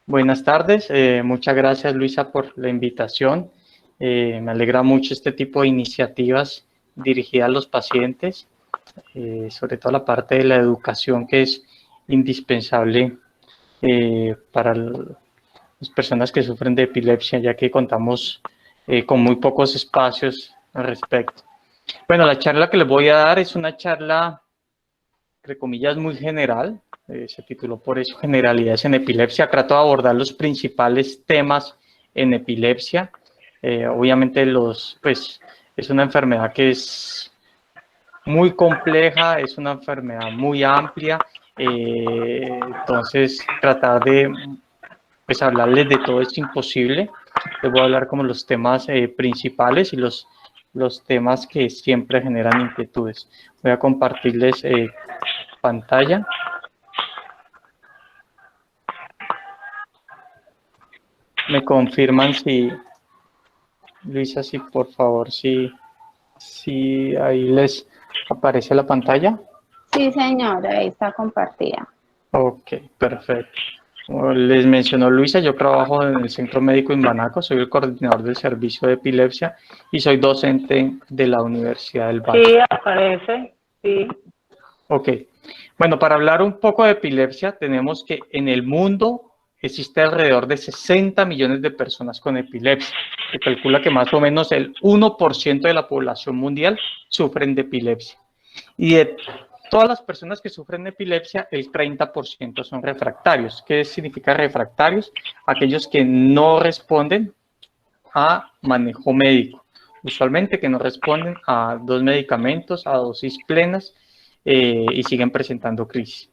Buenas tardes, muchas gracias Luisa por la invitación. Me alegra mucho este tipo de iniciativas dirigidas a los pacientes, sobre todo la parte de la educación que es indispensable para las personas que sufren de epilepsia, ya que contamos con muy pocos espacios al respecto. Bueno, la charla que les voy a dar es una charla, entre comillas, muy general. Se tituló por eso Generalidades en Epilepsia. Trato de abordar los principales temas en epilepsia. Obviamente pues, es una enfermedad que es muy compleja, es una enfermedad muy amplia. Entonces, tratar de pues, hablarles de todo es imposible. Les voy a hablar como los temas principales y los temas que siempre generan inquietudes. Voy a compartirles pantalla. Me confirman si, Luisa, si por favor, si ahí les aparece la pantalla. Sí, señora, ahí está compartida. Ok, perfecto. Como les mencionó Luisa, yo trabajo en el Centro Médico Imbanaco, soy el coordinador del servicio de epilepsia y soy docente de la Universidad del Valle. Sí, aparece, sí. Ok, bueno, para hablar un poco de epilepsia, tenemos que en el mundo existe alrededor de 60 millones de personas con epilepsia. Se calcula que más o menos el 1% de la población mundial sufren de epilepsia. Y de todas las personas que sufren de epilepsia, el 30% son refractarios. ¿Qué significa refractarios? Aquellos que no responden a manejo médico. Usualmente que no responden a 2 medicamentos, a dosis plenas, y siguen presentando crisis.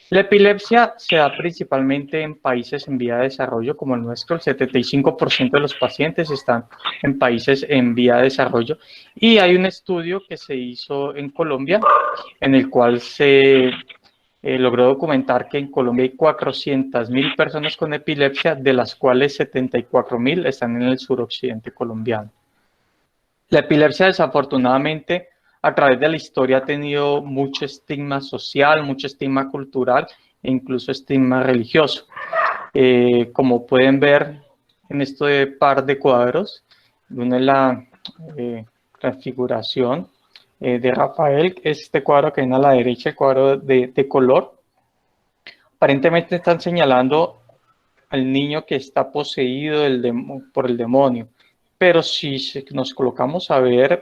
La epilepsia se da principalmente en países en vía de desarrollo como el nuestro. El 75% de los pacientes están en países en vía de desarrollo. Y hay un estudio que se hizo en Colombia en el cual se logró documentar que en Colombia hay 400.000 personas con epilepsia, de las cuales 74.000 están en el suroccidente colombiano. La epilepsia, desafortunadamente, a través de la historia ha tenido mucho estigma social, mucho estigma cultural e incluso estigma religioso. Como pueden ver en este par de cuadros, uno es la transfiguración de Rafael, este cuadro que viene a la derecha, el cuadro de color. Aparentemente están señalando al niño que está poseído por el demonio. Pero si nos colocamos a ver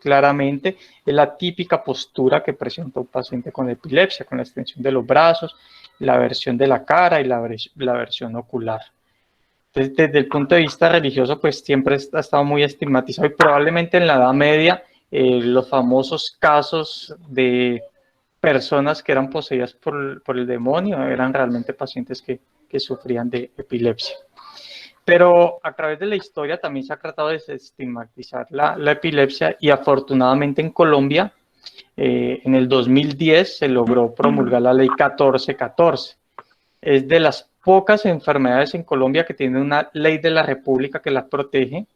claramente, es la típica postura que presenta un paciente con epilepsia, con la extensión de los brazos, la versión de la cara y la versión ocular. Entonces, desde el punto de vista religioso, pues siempre ha estado muy estigmatizado y probablemente en la Edad Media, los famosos casos de personas que eran poseídas por el demonio eran realmente pacientes que sufrían de epilepsia. Pero a través de la historia también se ha tratado de desestigmatizar la epilepsia y afortunadamente en Colombia, en el 2010 se logró promulgar la ley 1414. Es de las pocas enfermedades en Colombia que tiene una ley de la República que la protege.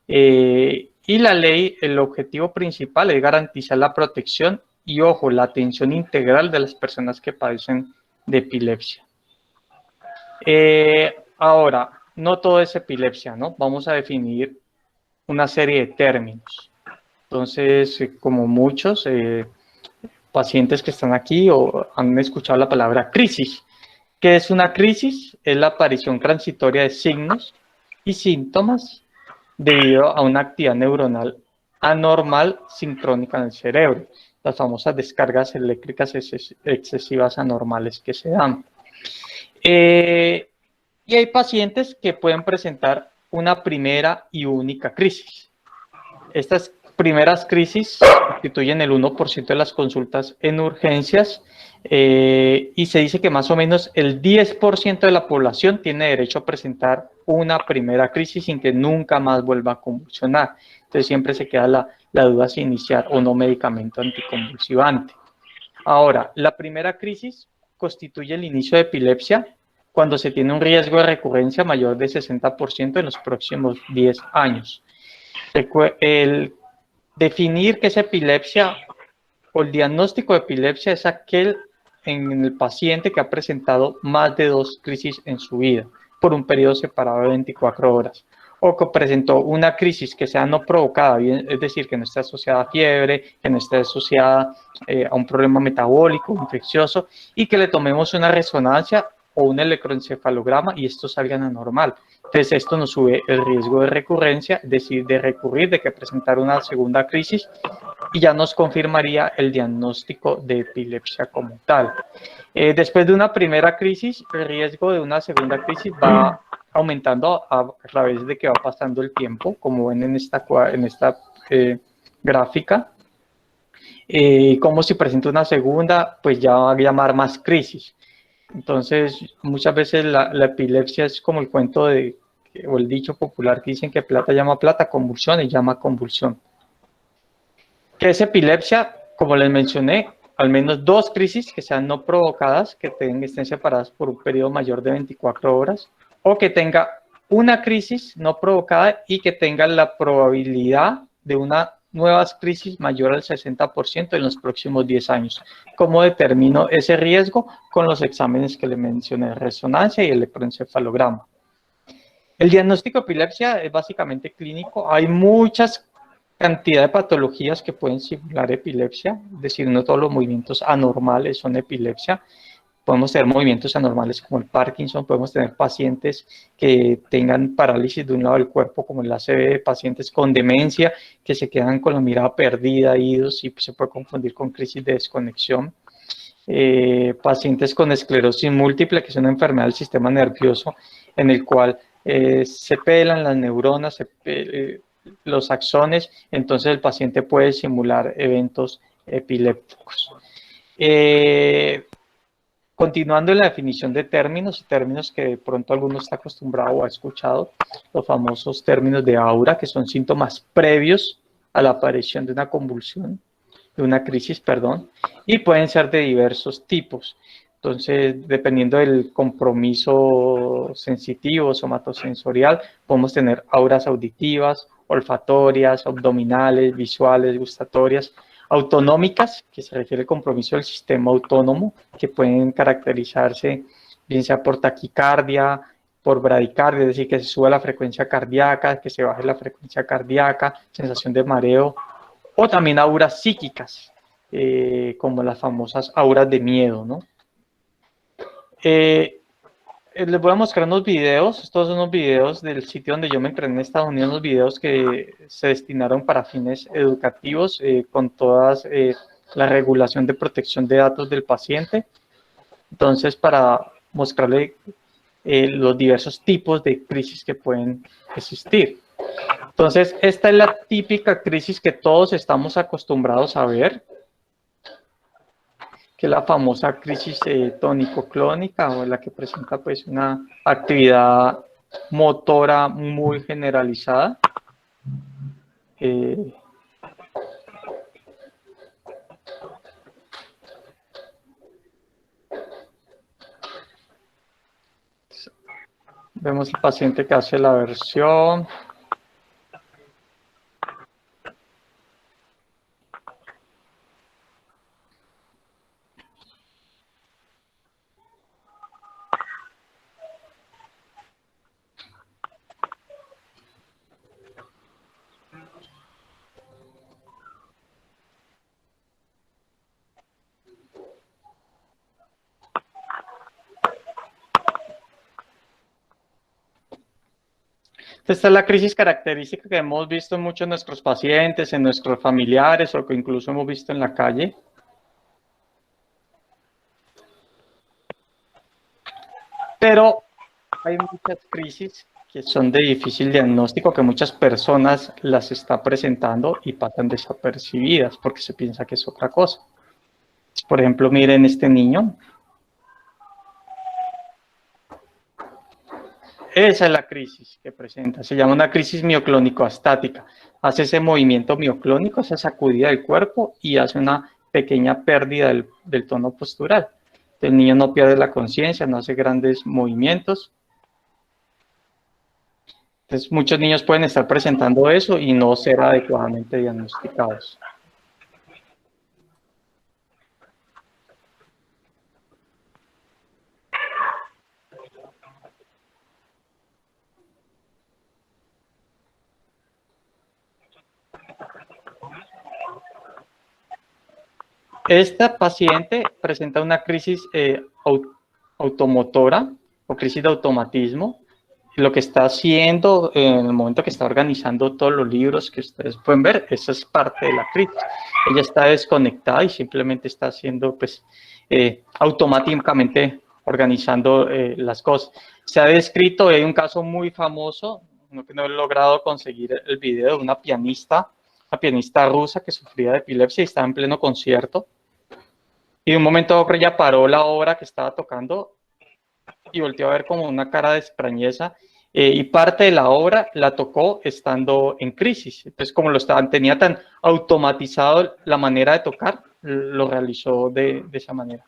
Y la ley, el objetivo principal es garantizar la protección y, ojo, la atención integral de las personas que padecen de epilepsia. Ahora, no todo es epilepsia, ¿no? Vamos a definir una serie de términos. Entonces, como muchos pacientes que están aquí o han escuchado la palabra crisis. ¿Qué es una crisis? Es la aparición transitoria de signos y síntomas debido a una actividad neuronal anormal sincrónica en el cerebro, las famosas descargas eléctricas excesivas anormales que se dan. Y hay pacientes que pueden presentar una primera y única crisis. Estas primeras crisis constituyen el 1% de las consultas en urgencias y se dice que más o menos el 10% de la población tiene derecho a presentar una primera crisis sin que nunca más vuelva a convulsionar. Entonces siempre se queda la duda si iniciar o no medicamento anticonvulsivante. Ahora, la primera crisis constituye el inicio de epilepsia cuando se tiene un riesgo de recurrencia mayor de 60% en los próximos 10 años. El definir qué es epilepsia o el diagnóstico de epilepsia es aquel en el paciente que ha presentado más de 2 crisis en su vida. por un periodo separado de 24 horas, o que presentó una crisis que sea no provocada, es decir, que no esté asociada a fiebre, que no esté asociada a un problema metabólico, infeccioso, y que le tomemos una resonancia o un electroencefalograma y esto salga anormal. Entonces, esto nos sube el riesgo de recurrencia, es decir, de recurrir, de que presentar una segunda crisis, y ya nos confirmaría el diagnóstico de epilepsia como tal. Después de una primera crisis, el riesgo de una segunda crisis va aumentando a través de que va pasando el tiempo, como ven en esta gráfica. Como si presenta una segunda, pues ya va a llamar más crisis. Entonces, muchas veces la epilepsia es como el cuento o el dicho popular que dicen que plata llama plata, convulsión y llama convulsión. ¿Qué es epilepsia? Como les mencioné, al menos 2 crisis que sean no provocadas, que estén separadas por un periodo mayor de 24 horas, o que tenga una crisis no provocada y que tenga la probabilidad de una nueva crisis mayor al 60% en los próximos 10 años. ¿Cómo determino ese riesgo? Con los exámenes que le mencioné, resonancia y electroencefalograma. El diagnóstico de epilepsia es básicamente clínico. Hay muchas cantidad de patologías que pueden simular epilepsia, es decir, no todos los movimientos anormales son epilepsia. Podemos tener movimientos anormales como el Parkinson, podemos tener pacientes que tengan parálisis de un lado del cuerpo, como el ACV, pacientes con demencia que se quedan con la mirada perdida, idos, y se puede confundir con crisis de desconexión. Pacientes con esclerosis múltiple, que es una enfermedad del sistema nervioso en el cual se pelan las neuronas, los axones, entonces el paciente puede simular eventos epilépticos. Continuando en la definición de términos que de pronto alguno está acostumbrado o ha escuchado, los famosos términos de aura, que son síntomas previos a la aparición de una convulsión, de una crisis, perdón, y pueden ser de diversos tipos. Entonces, dependiendo del compromiso sensitivo, somatosensorial, podemos tener auras auditivas, olfatorias, abdominales, visuales, gustatorias, autonómicas, que se refiere al compromiso del sistema autónomo, que pueden caracterizarse bien sea por taquicardia, por bradicardia, es decir, que se suba la frecuencia cardíaca, que se baje la frecuencia cardíaca, sensación de mareo, o también auras psíquicas, como las famosas auras de miedo, ¿no? Les voy a mostrar unos videos, estos son unos videos del sitio donde yo me entrené en Estados Unidos, unos videos que se destinaron para fines educativos con toda la regulación de protección de datos del paciente. Entonces, para mostrarle los diversos tipos de crisis que pueden existir. Entonces, esta es la típica crisis que todos estamos acostumbrados a ver, que es la famosa crisis tónico-clónica, o la que presenta pues una actividad motora muy generalizada. Vemos el paciente que hace la aversión. Esta es la crisis característica que hemos visto en muchos de nuestros pacientes, en nuestros familiares o que incluso hemos visto en la calle. Pero hay muchas crisis que son de difícil diagnóstico, que muchas personas las están presentando y pasan desapercibidas porque se piensa que es otra cosa. Por ejemplo, miren este niño. Esa es la crisis que presenta, se llama una crisis mioclónico-astática. Hace ese movimiento mioclónico, esa sacudida del cuerpo y hace una pequeña pérdida del tono postural. El niño no pierde la conciencia, no hace grandes movimientos. Entonces, muchos niños pueden estar presentando eso y no ser adecuadamente diagnosticados. esta paciente presenta una crisis automotora o crisis de automatismo. Lo que está haciendo en el momento que está organizando todos los libros que ustedes pueden ver, esa es parte de la crisis. Ella está desconectada y simplemente está haciendo, pues, automáticamente organizando las cosas. Se ha descrito, hay un caso muy famoso, no he logrado conseguir el video, de una pianista rusa que sufría de epilepsia y estaba en pleno concierto. Y de un momento a otro ella paró la obra que estaba tocando y volteó a ver como una cara de extrañeza, y parte de la obra la tocó estando en crisis. Entonces, como tenía tan automatizado la manera de tocar, lo realizó de esa manera.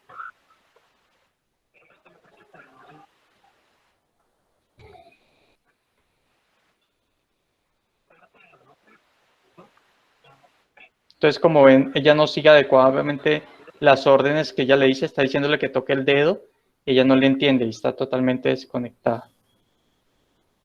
Entonces, como ven, ella no sigue adecuadamente las órdenes que ella le dice, está diciéndole que toque el dedo, ella no le entiende y está totalmente desconectada.